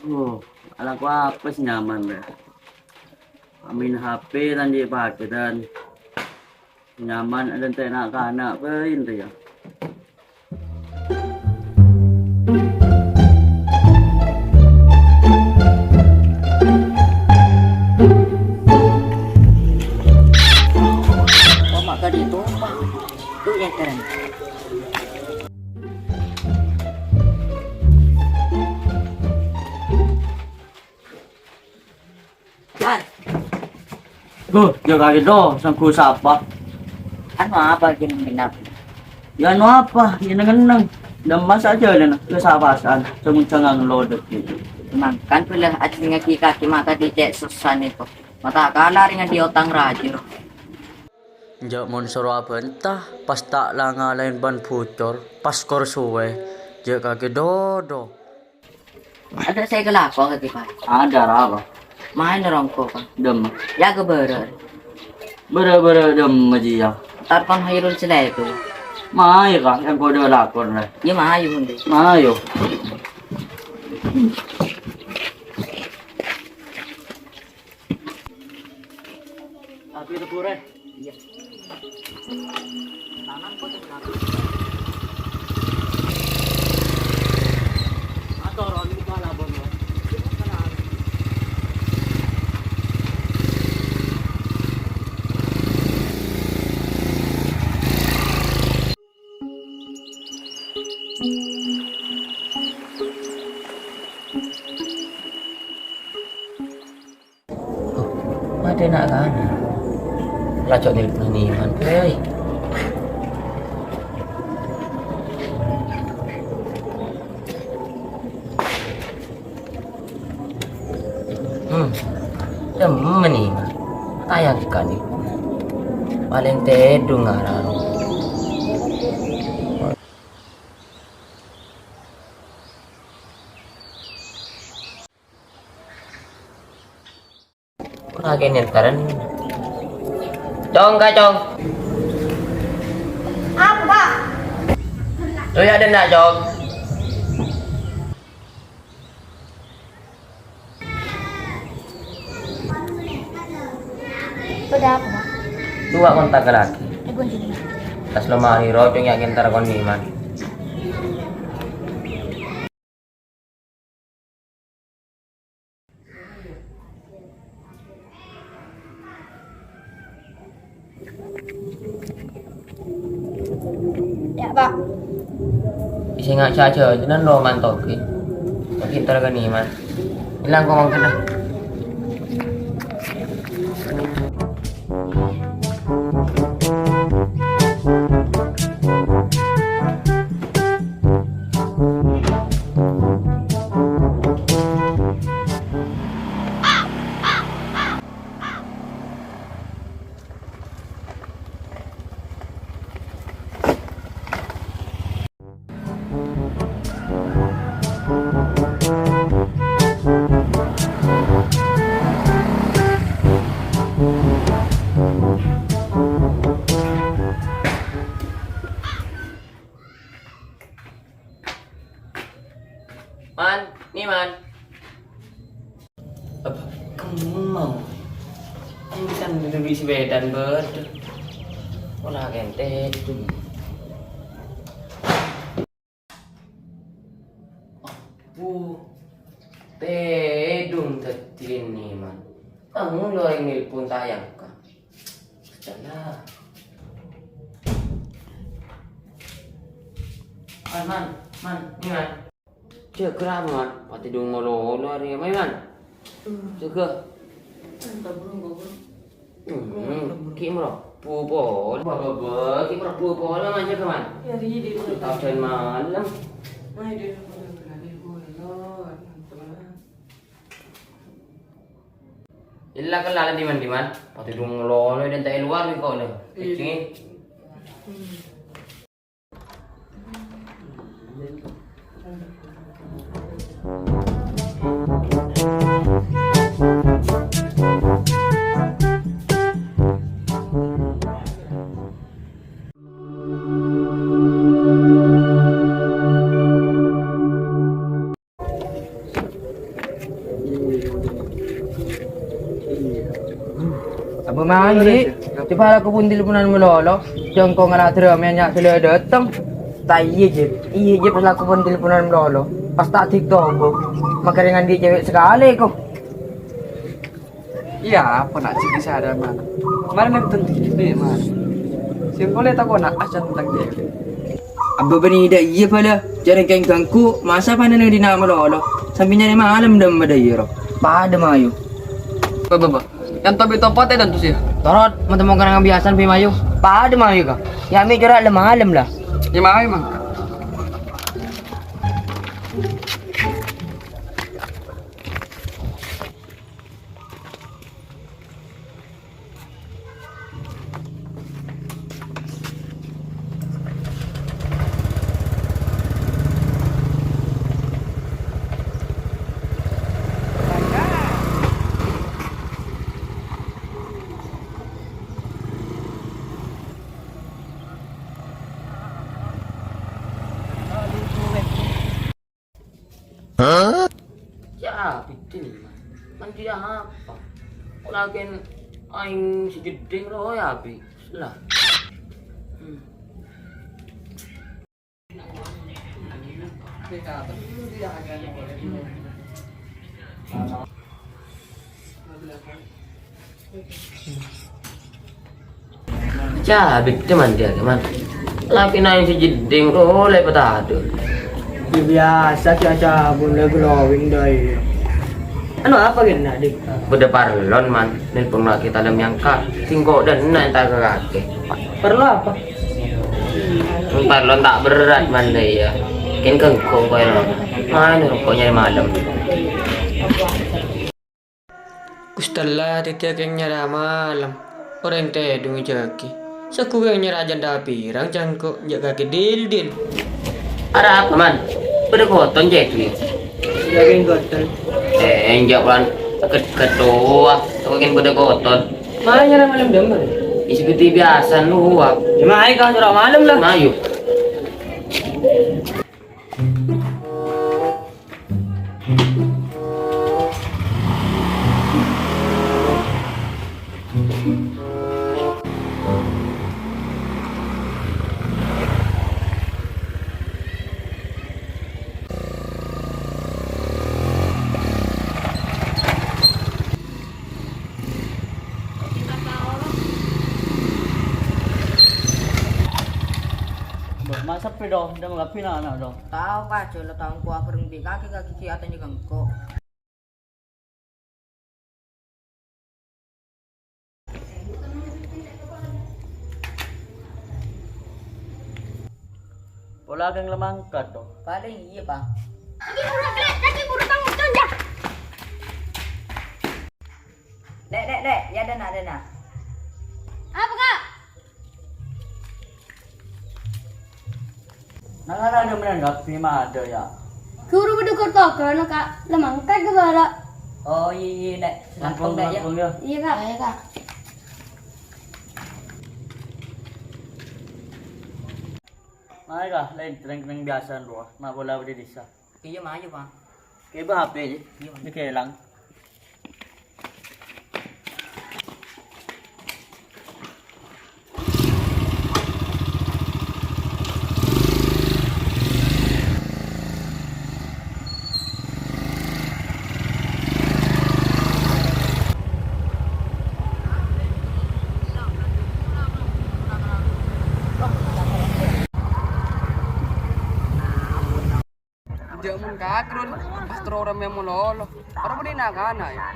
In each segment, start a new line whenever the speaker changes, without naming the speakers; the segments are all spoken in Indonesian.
Oh, alam ko apa sih nyaman deh. Amin HP dan dia pakai dan nyaman ada nak anak berin tuh ya.
Oh, maka ditumpah. Itu yang keren. Dan,
Jaga gitu, sangku siapa?
ano apa ginagawa?
Ya ano apa? Yan ang nang damas aja na kesabasan semuncangang loaded gitu.
Kan pala at nga kika maka di susan ito. Matakala rin nga di otang radyo.
Jak mon soro abentah pas tak lah ngalahin ban bocor pas kor suwe jak kaki dodo.
Ada saya kelako ka pa.
Ada apa?
Main orang ko ka.
Dem.
Ya ka berer.
Bere dem majiya.
Tarpan hayrul sila ito.
Mai ka yang kode lakor na.
Yung maayo hindi.
Mayo. Tapi itu pure.
Iya. Tangan ko sa
Atau orang ini kalah bono.
Ada nak kan? Lacok dari penaniman, hey. Demen nih, tayang ikan nih. Paling tedung ngarang. Lagi nentaran. Cong kak cong.
Apa?
Tuh ada nak cong.
Udah apa, Pak?
Dua kontak lagi.
Gue juga.
Tas lemari rojong yakin ntar kon niman.
Ya, Pak.
Bisa nggak caca jangan roman toki. Toki ntar kon niman. Hilang kau mangkena. Man, nih man. Apa kamu mau? Ini kan lebih sebedan bed. Wala gente itu. Bu, tedung tetin nih man. Kamu lo yang nelpon tayang kan? Sudah. Man, nih man. Cek kerap man, pati dong ngolo hari apa man? Cek ke? Kim rồi, pua bò, bờ, kim rồi pua bò lắm anh chứ các bạn. Tao trên mà lắm. Illa kan lala di man, pati dong ngolo dan tay luar ni kau ni. Kecing. Apa mandi? Coba aku pun teleponan melolo. Jangan kau ngalah terima nyak sila datang. Tak iya je pas aku pun teleponan melolo. Pas tak TikTok aku. Makan dengan dia cewek sekali kau.
Iya, apa nak cik bisa ada mana? Kemarin nonton TV mana? Simpelnya tak kau nak acan tentang dia.
Abah bani dah iya pala. Jarang kain gangku. Masa pandai di nama melolo. Sampai nyari malam dah madayero. Pada mayu.
Baba. Yang tobi topat dan tu sih.
Torot, mau kan biasan pi mayu. Pada mayu ka. Ya mi gerak malam lah.
Ya mai mang.
Ya, bitin man. Man dia apa? Lakin aing sejeding roh ya bi. Lah. Ya, bitin man dia man. Lakin aing sejeding roh le patado.
Biasa cuaca bunda glowing doi. Anu apa gitu dik?
Beda parlon man, nelpon lagi dalam yang kak, tinggal dan nak tak kaki.
Perlu apa?
Parlon tak berat man deh ya, kan kengkong kau yang mana rokoknya malam.
Kustalla titia keng nyara malam. Orang teh dungi jaki. Saku keng nyara janda pirang jangko jaga ke dil.
Ada apa man? Beda koton jeki.
Jagain gotel.
Enjak man, ketua, aku kan beda koton.
Mana nyara malam demar?
Seperti biasa luak.
Cuma ai kau nyara malam lah.
Mayu.
Masa pedo, dah mengapi nak dong.
Tahu kah, coba tahu kuah kering di kaki kiatanya kengko.
Pola kang lemangkat dong.
Paling iya bang.
Lagi buru tanggung jawab.
Dek, ya dana.
Apa kak?
Nangala ada menanggap lima ada ya.
Guru berdukur tokar nak kak. Lemang kak kebara.
Oh iya dek.
Lampung ya.
Iya kak. Iya kak.
Mai kah, lain tereng biasa luar. Nak bola berdiri desa.
Iya maju bang.
Kayak apa HP je? Ni kelang.
Jamun kakrun, pastor orang yang mololo. Para boleh nak ana ya.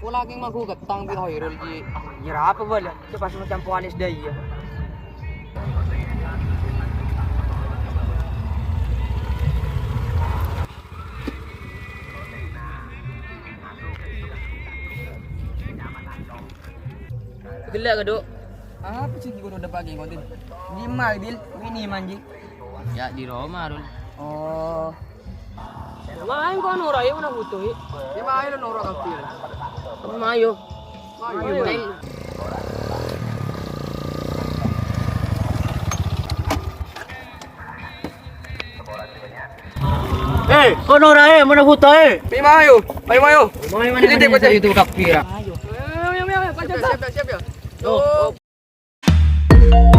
Wala kang magugat tang bi hoyrol ji.
Nyara apa bala? Cepat macam polis dah iya.
Gelak ke dok? Apa sih guru udah pagi konten? 5 bil, ini manji.
Ya di Roma Rul.
Oh,
Main kau nora ya mana butuh?
di mana lo nora kafir?
Mayu.
Kau nora mana buta
May mayo.
Mana
Hindi
mana
pa
sa
dyan.
YouTube kapira.
siap ya. Siap ya. Tuh.